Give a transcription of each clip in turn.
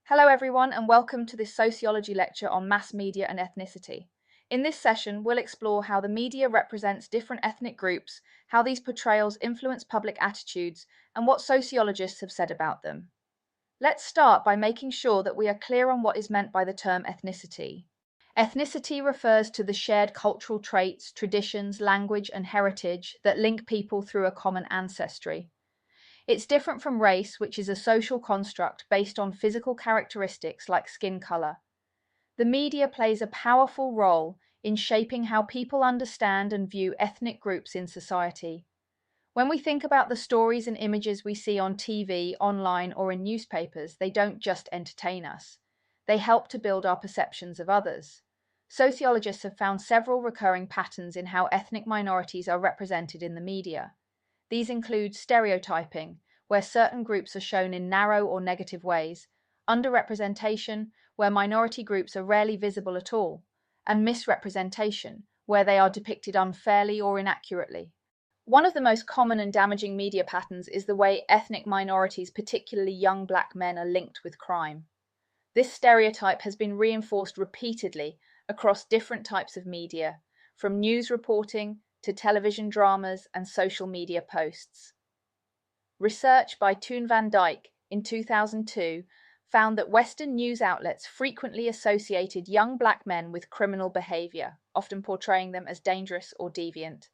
Hello everyone and welcome to this sociology lecture on mass media and ethnicity. In this session, we'll explore how the media represents different ethnic groups, how these portrayals influence public attitudes, and what sociologists have said about them. Let's start by making sure that we are clear on what is meant by the term ethnicity. Ethnicity refers to the shared cultural traits, traditions, language, and heritage that link people through a common ancestry. It's different from race, which is a social construct based on physical characteristics like skin color. The media plays a powerful role in shaping how people understand and view ethnic groups in society. When we think about the stories and images we see on TV, online, or in newspapers, they don't just entertain us. They help to build our perceptions of others. Sociologists have found several recurring patterns in how ethnic minorities are represented in the media. These include stereotyping, where certain groups are shown in narrow or negative ways, underrepresentation, where minority groups are rarely visible at all, and misrepresentation, where they are depicted unfairly or inaccurately. One of the most common and damaging media patterns is the way ethnic minorities, particularly young black men, are linked with crime. This stereotype has been reinforced repeatedly across different types of media, from news reporting to television dramas and social media posts. Research by Toon van Dyke in 2002 found that Western news outlets frequently associated young black men with criminal behavior, often portraying them as dangerous or deviant.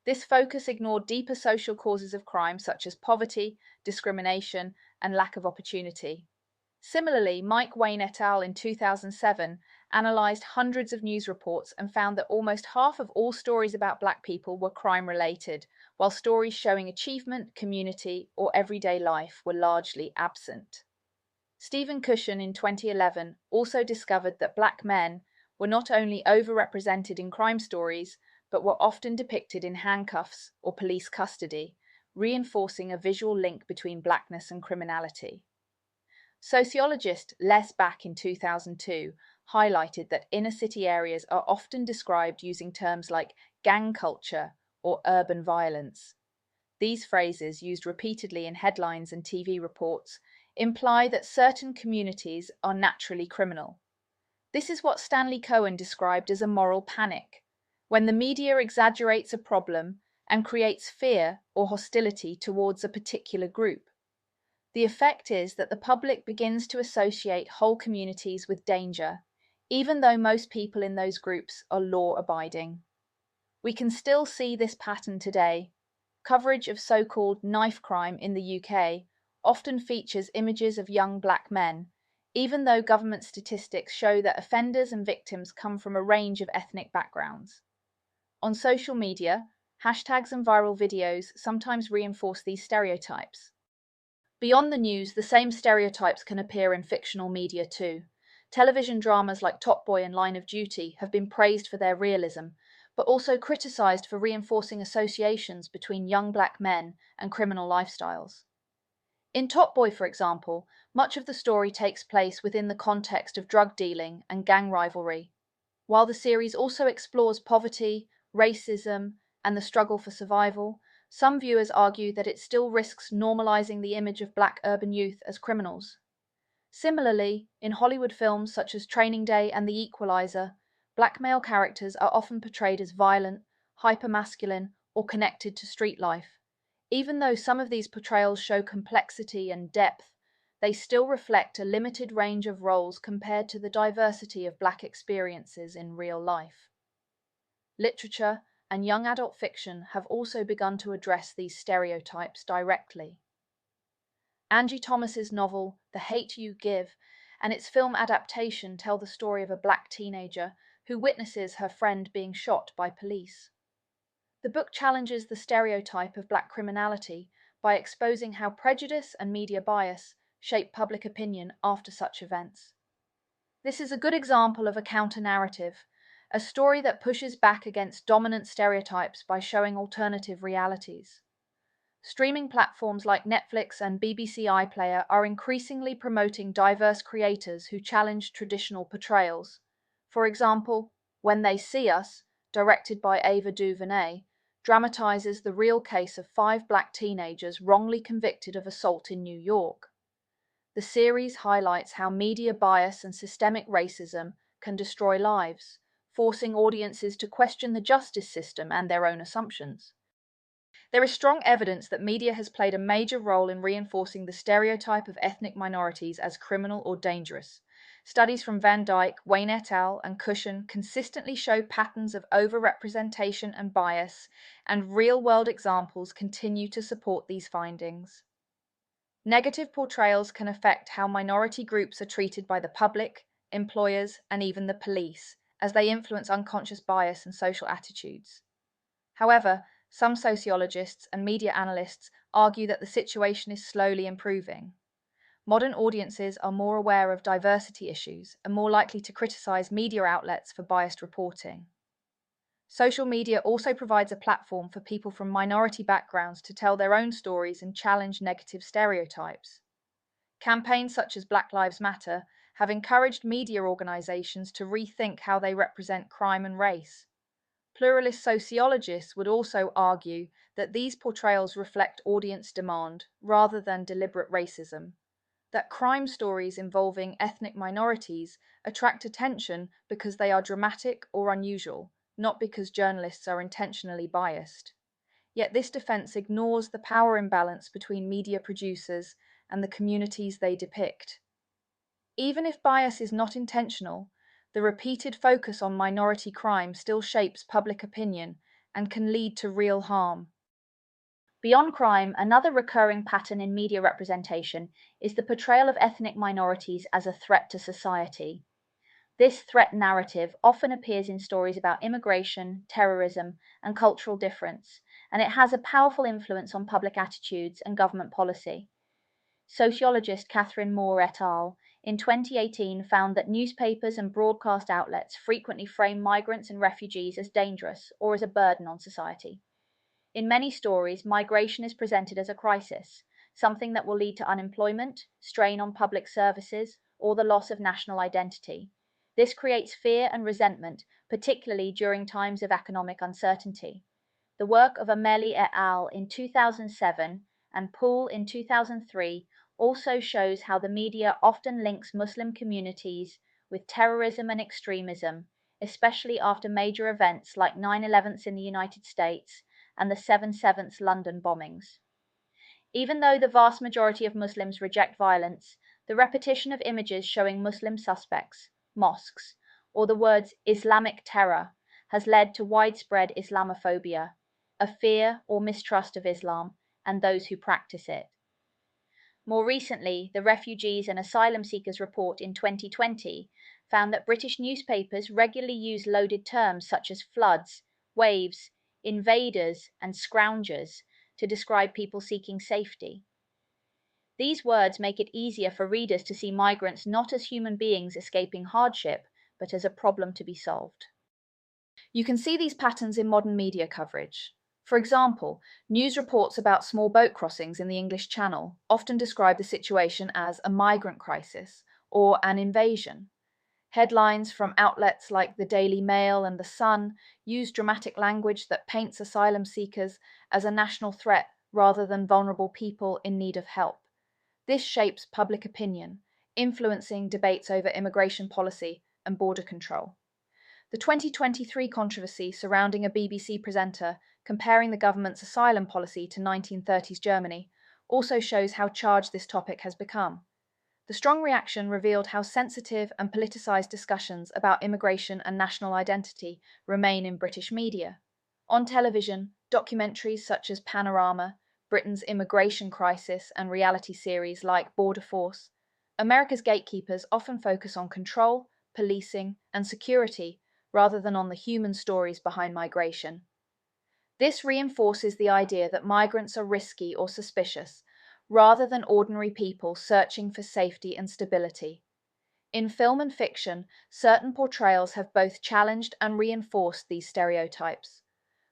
This focus ignored deeper social causes of crime such as poverty, discrimination, and lack of opportunity. Similarly, Mike Wayne et al. In 2007 analyzed hundreds of news reports and found that almost half of all stories about black people were crime-related, while stories showing achievement, community, or everyday life were largely absent. Stephen Cushion in 2011 also discovered that black men were not only overrepresented in crime stories, but were often depicted in handcuffs or police custody, reinforcing a visual link between blackness and criminality. Sociologist Les Back in 2002 highlighted that inner-city areas are often described using terms like gang culture or urban violence. These phrases, used repeatedly in headlines and TV reports, imply that certain communities are naturally criminal. This is what Stanley Cohen described as a moral panic, when the media exaggerates a problem and creates fear or hostility towards a particular group. The effect is that the public begins to associate whole communities with danger, even though most people in those groups are law-abiding. We can still see this pattern today. Coverage of so-called knife crime in the UK often features images of young black men, even though government statistics show that offenders and victims come from a range of ethnic backgrounds. On social media, hashtags and viral videos sometimes reinforce these stereotypes. Beyond the news, the same stereotypes can appear in fictional media too. Television dramas like Top Boy and Line of Duty have been praised for their realism, but also criticized for reinforcing associations between young black men and criminal lifestyles. In Top Boy, for example, much of the story takes place within the context of drug dealing and gang rivalry, while the series also explores poverty, racism, and the struggle for survival. Some viewers argue that it still risks normalizing the image of black urban youth as criminals. Similarly, in Hollywood films such as Training Day and The Equalizer, black male characters are often portrayed as violent, hypermasculine, or connected to street life. Even though some of these portrayals show complexity and depth, they still reflect a limited range of roles compared to the diversity of black experiences in real life. Literature and young adult fiction have also begun to address these stereotypes directly. Angie Thomas's novel, The Hate You Give, and its film adaptation tell the story of a black teenager who witnesses her friend being shot by police. The book challenges the stereotype of black criminality by exposing how prejudice and media bias shape public opinion after such events. This is a good example of a counter-narrative, a story that pushes back against dominant stereotypes by showing alternative realities. Streaming platforms like Netflix and BBC iPlayer are increasingly promoting diverse creators who challenge traditional portrayals. For example, When They See Us, directed by Ava DuVernay, dramatizes the real case of 5 black teenagers wrongly convicted of assault in New York. The series highlights how media bias and systemic racism can destroy lives, forcing audiences to question the justice system and their own assumptions. There is strong evidence that media has played a major role in reinforcing the stereotype of ethnic minorities as criminal or dangerous. Studies from Van Dyke, Wayne et al., and Cushion consistently show patterns of overrepresentation and bias, and real-world examples continue to support these findings. Negative portrayals can affect how minority groups are treated by the public, employers, and even the police, as they influence unconscious bias and social attitudes. However, some sociologists and media analysts argue that the situation is slowly improving. Modern audiences are more aware of diversity issues and more likely to criticize media outlets for biased reporting. Social media also provides a platform for people from minority backgrounds to tell their own stories and challenge negative stereotypes. Campaigns such as Black Lives Matter have encouraged media organizations to rethink how they represent crime and race. Pluralist sociologists would also argue that these portrayals reflect audience demand rather than deliberate racism, that crime stories involving ethnic minorities attract attention because they are dramatic or unusual, not because journalists are intentionally biased. Yet this defense ignores the power imbalance between media producers and the communities they depict. Even if bias is not intentional, the repeated focus on minority crime still shapes public opinion and can lead to real harm. Beyond crime, another recurring pattern in media representation is the portrayal of ethnic minorities as a threat to society. This threat narrative often appears in stories about immigration, terrorism, and cultural difference, and it has a powerful influence on public attitudes and government policy. Sociologist Catherine Moore et al. In 2018 found that newspapers and broadcast outlets frequently frame migrants and refugees as dangerous or as a burden on society. In many stories, migration is presented as a crisis, something that will lead to unemployment, strain on public services, or the loss of national identity. This creates fear and resentment, particularly during times of economic uncertainty. The work of Ameli et al. In 2007 and Poole in 2003 also shows how the media often links Muslim communities with terrorism and extremism, especially after major events like 9/11s in the United States and the 7/7 London bombings. Even though the vast majority of Muslims reject violence, the repetition of images showing Muslim suspects, mosques, or the words Islamic terror has led to widespread Islamophobia, a fear or mistrust of Islam and those who practice it. More recently, the Refugees and Asylum Seekers Report in 2020 found that British newspapers regularly use loaded terms such as floods, waves, invaders, and scroungers to describe people seeking safety. These words make it easier for readers to see migrants not as human beings escaping hardship, but as a problem to be solved. You can see these patterns in modern media coverage. For example, news reports about small boat crossings in the English Channel often describe the situation as a migrant crisis or an invasion. Headlines from outlets like the Daily Mail and The Sun use dramatic language that paints asylum seekers as a national threat rather than vulnerable people in need of help. This shapes public opinion, influencing debates over immigration policy and border control. The 2023 controversy surrounding a BBC presenter comparing the government's asylum policy to 1930s Germany also shows how charged this topic has become. The strong reaction revealed how sensitive and politicized discussions about immigration and national identity remain in British media. On television, documentaries such as Panorama, Britain's immigration crisis, and reality series like Border Force, America's gatekeepers often focus on control, policing, and security rather than on the human stories behind migration. This reinforces the idea that migrants are risky or suspicious, rather than ordinary people searching for safety and stability. In film and fiction, certain portrayals have both challenged and reinforced these stereotypes.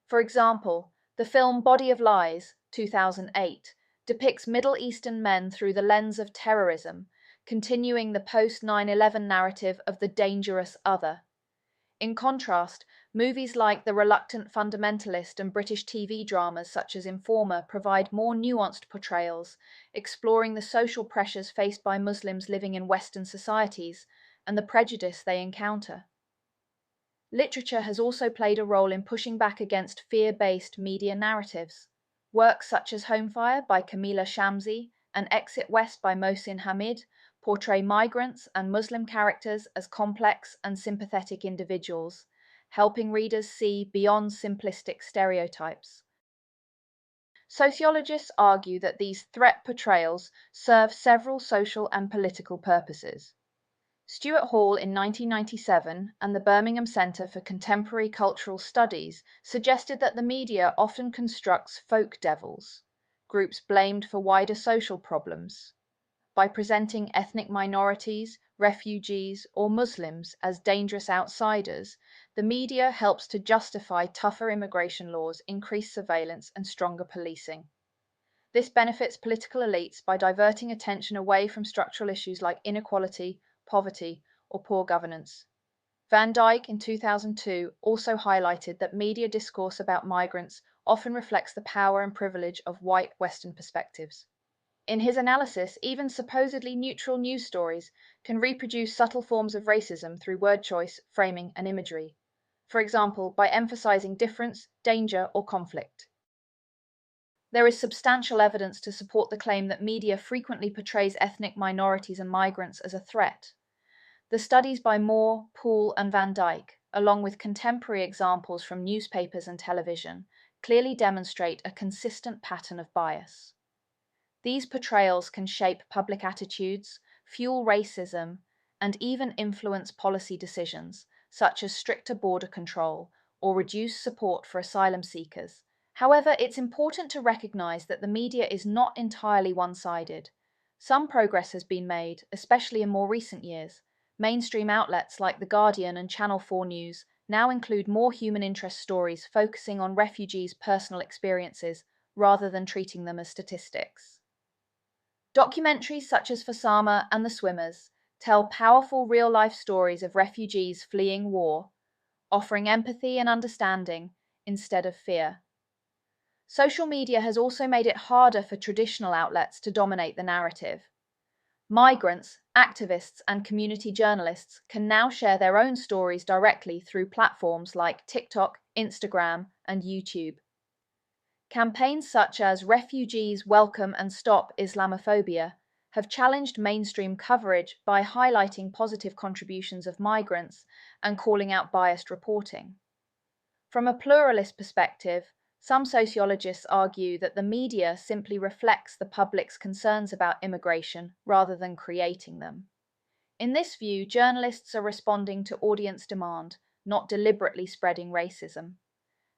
For example, the film Body of Lies, 2008, depicts Middle Eastern men through the lens of terrorism, continuing the post-9/11 narrative of the dangerous other. In contrast, Movies like The Reluctant Fundamentalist and British TV dramas such as Informer provide more nuanced portrayals, exploring the social pressures faced by Muslims living in Western societies and the prejudice they encounter. Literature has also played a role in pushing back against fear-based media narratives. Works such as Homefire by Kamila Shamsi and Exit West by Mohsin Hamid portray migrants and Muslim characters as complex and sympathetic individuals, helping readers see beyond simplistic stereotypes. Sociologists argue that these threat portrayals serve several social and political purposes. Stuart Hall in 1997 and the Birmingham Centre for Contemporary Cultural Studies suggested that the media often constructs folk devils, groups blamed for wider social problems, by presenting ethnic minorities, refugees, or Muslims as dangerous outsiders. The media helps to justify tougher immigration laws, increased surveillance, and stronger policing. This benefits political elites by diverting attention away from structural issues like inequality, poverty, or poor governance. Van Dyke in 2002 also highlighted that media discourse about migrants often reflects the power and privilege of white Western perspectives. In his analysis, even supposedly neutral news stories can reproduce subtle forms of racism through word choice, framing, and imagery. For example, by emphasizing difference, danger, or conflict. There is substantial evidence to support the claim that media frequently portrays ethnic minorities and migrants as a threat. The studies by Moore, Poole, and Van Dyke, along with contemporary examples from newspapers and television, clearly demonstrate a consistent pattern of bias. These portrayals can shape public attitudes, fuel racism, and even influence policy decisions, such as stricter border control or reduced support for asylum seekers. However, it's important to recognize that the media is not entirely one-sided. Some progress has been made, especially in more recent years. Mainstream outlets like The Guardian and Channel 4 News now include more human interest stories focusing on refugees' personal experiences rather than treating them as statistics. Documentaries such as Fasama and The Swimmers tell powerful real-life stories of refugees fleeing war, offering empathy and understanding instead of fear. Social media has also made it harder for traditional outlets to dominate the narrative. Migrants, activists, and community journalists can now share their own stories directly through platforms like TikTok, Instagram, and YouTube. Campaigns such as Refugees Welcome and Stop Islamophobia have challenged mainstream coverage by highlighting positive contributions of migrants and calling out biased reporting. From a pluralist perspective, some sociologists argue that the media simply reflects the public's concerns about immigration rather than creating them. In this view, journalists are responding to audience demand, not deliberately spreading racism.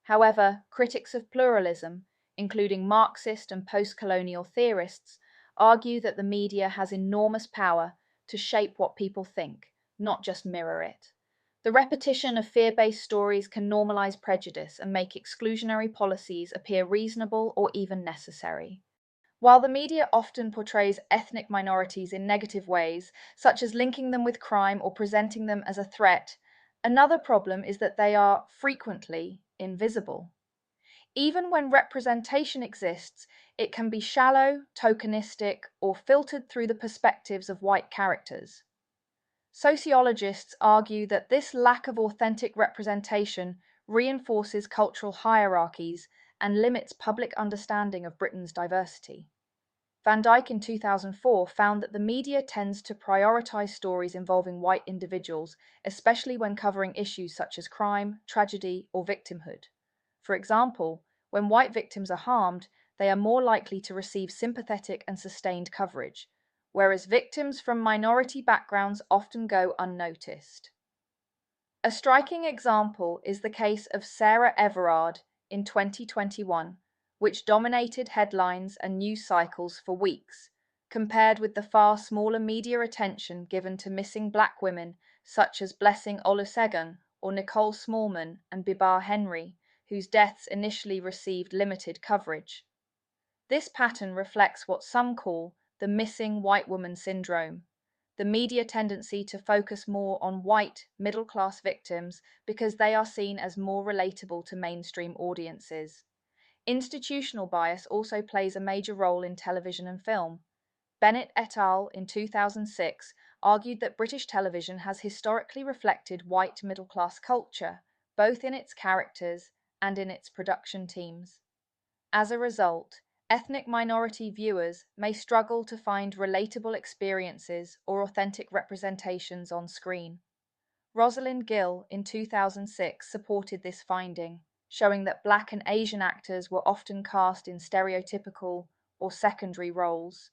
However, critics of pluralism, including Marxist and post-colonial theorists, argue that the media has enormous power to shape what people think, not just mirror it. The repetition of fear-based stories can normalize prejudice and make exclusionary policies appear reasonable or even necessary. While the media often portrays ethnic minorities in negative ways, such as linking them with crime or presenting them as a threat, another problem is that they are frequently invisible. Even when representation exists, it can be shallow, tokenistic, or filtered through the perspectives of white characters. Sociologists argue that this lack of authentic representation reinforces cultural hierarchies and limits public understanding of Britain's diversity. Van Dyke in 2004 found that the media tends to prioritize stories involving white individuals, especially when covering issues such as crime, tragedy, or victimhood. For example, when white victims are harmed, they are more likely to receive sympathetic and sustained coverage, whereas victims from minority backgrounds often go unnoticed. A striking example is the case of Sarah Everard in 2021, which dominated headlines and news cycles for weeks, compared with the far smaller media attention given to missing Black women such as Blessing Olusegun or Nicole Smallman and Bibar Henry, whose deaths initially received limited coverage. This pattern reflects what some call the missing white woman syndrome. the media tendency to focus more on white, middle-class victims because they are seen as more relatable to mainstream audiences. Institutional bias also plays a major role in television and film. Bennett et al. In 2006 argued that British television has historically reflected white middle-class culture, both in its characters and in its production teams. As a result, ethnic minority viewers may struggle to find relatable experiences or authentic representations on screen. Rosalind Gill in 2006 supported this finding, showing that Black and Asian actors were often cast in stereotypical or secondary roles,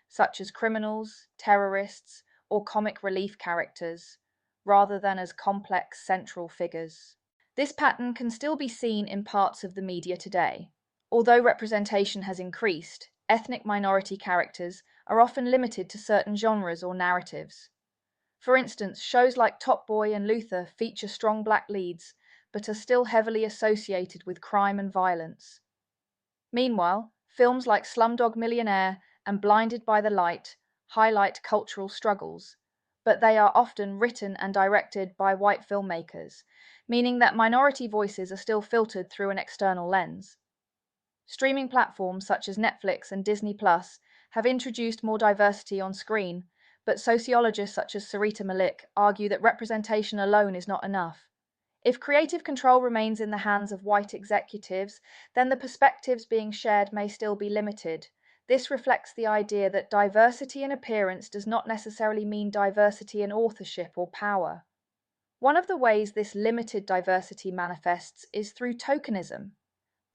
such as criminals, terrorists, or comic relief characters, rather than as complex central figures. This pattern can still be seen in parts of the media today. Although representation has increased, ethnic minority characters are often limited to certain genres or narratives. For instance, shows like Top Boy and Luther feature strong black leads, but are still heavily associated with crime and violence. Meanwhile, films like Slumdog Millionaire and Blinded by the Light highlight cultural struggles, but they are often written and directed by white filmmakers, meaning that minority voices are still filtered through an external lens. Streaming platforms such as Netflix and Disney Plus have introduced more diversity on screen, but sociologists such as Sarita Malik argue that representation alone is not enough. If creative control remains in the hands of white executives, then the perspectives being shared may still be limited. This reflects the idea that diversity in appearance does not necessarily mean diversity in authorship or power. One of the ways this limited diversity manifests is through tokenism.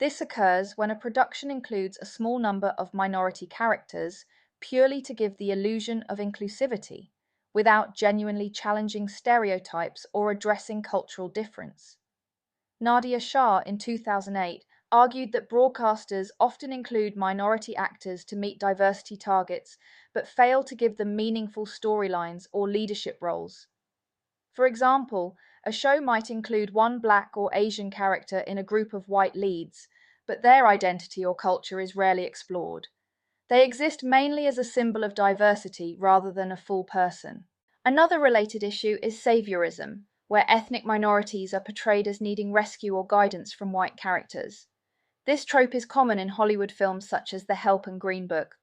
This occurs when a production includes a small number of minority characters purely to give the illusion of inclusivity, without genuinely challenging stereotypes or addressing cultural difference. Nadia Shah in 2008 argued that broadcasters often include minority actors to meet diversity targets, but fail to give them meaningful storylines or leadership roles. For example, a show might include one Black or Asian character in a group of white leads, but their identity or culture is rarely explored. They exist mainly as a symbol of diversity rather than a full person. Another related issue is saviorism, where ethnic minorities are portrayed as needing rescue or guidance from white characters. This trope is common in Hollywood films such as The Help and Green Book.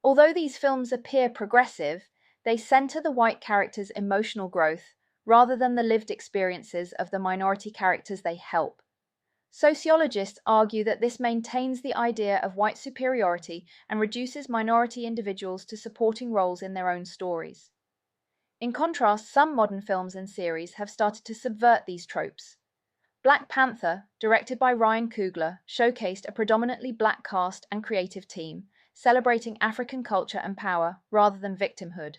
Although these films appear progressive, they center the white characters' emotional growth rather than the lived experiences of the minority characters they help. Sociologists argue that this maintains the idea of white superiority and reduces minority individuals to supporting roles in their own stories. In contrast, some modern films and series have started to subvert these tropes. Black Panther, directed by Ryan Coogler, showcased a predominantly Black cast and creative team, celebrating African culture and power rather than victimhood.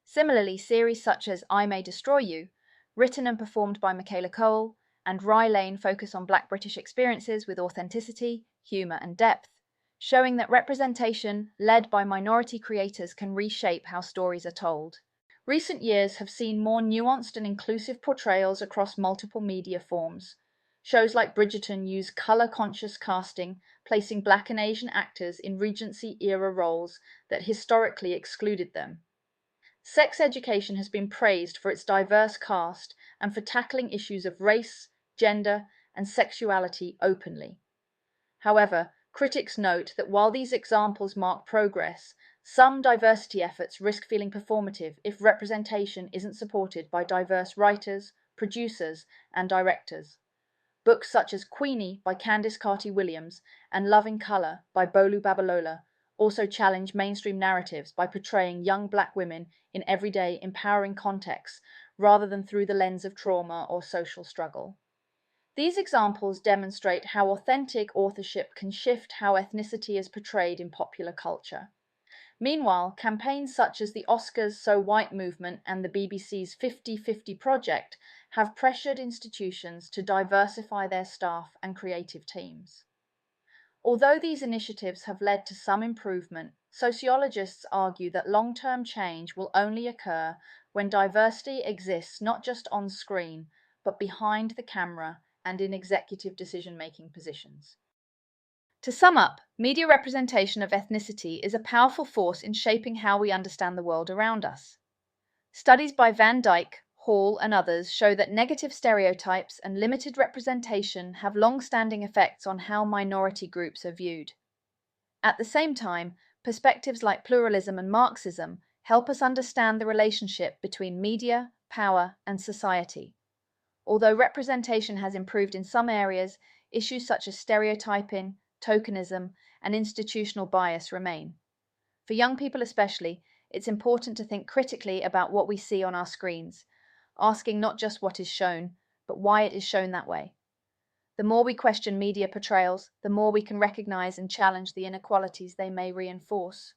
Similarly, series such as I May Destroy You, written and performed by Michaela Cole, and Rye Lane focus on Black British experiences with authenticity, humour and depth, showing that representation led by minority creators can reshape how stories are told. Recent years have seen more nuanced and inclusive portrayals across multiple media forms. Shows like Bridgerton use colour-conscious casting, placing Black and Asian actors in Regency-era roles that historically excluded them. Sex Education has been praised for its diverse cast and for tackling issues of race, gender, and sexuality openly. However, critics note that while these examples mark progress, some diversity efforts risk feeling performative if representation isn't supported by diverse writers, producers, and directors. Books such as Queenie by Candice Carty-Williams and Love in Colour by Bolu Babalola also challenge mainstream narratives by portraying young Black women in everyday, empowering contexts rather than through the lens of trauma or social struggle. These examples demonstrate how authentic authorship can shift how ethnicity is portrayed in popular culture. Meanwhile, campaigns such as the Oscars So White movement and the BBC's 50-50 project have pressured institutions to diversify their staff and creative teams. Although these initiatives have led to some improvement, sociologists argue that long-term change will only occur when diversity exists not just on screen, but behind the camera and in executive decision-making positions. To sum up, media representation of ethnicity is a powerful force in shaping how we understand the world around us. Studies by Van Dyke, Hall, and others show that negative stereotypes and limited representation have long-standing effects on how minority groups are viewed. At the same time, perspectives like pluralism and Marxism help us understand the relationship between media, power, and society. Although representation has improved in some areas, issues such as stereotyping, tokenism, and institutional bias remain. For young people especially, it's important to think critically about what we see on our screens, asking not just what is shown, but why it is shown that way. The more we question media portrayals, the more we can recognize and challenge the inequalities they may reinforce.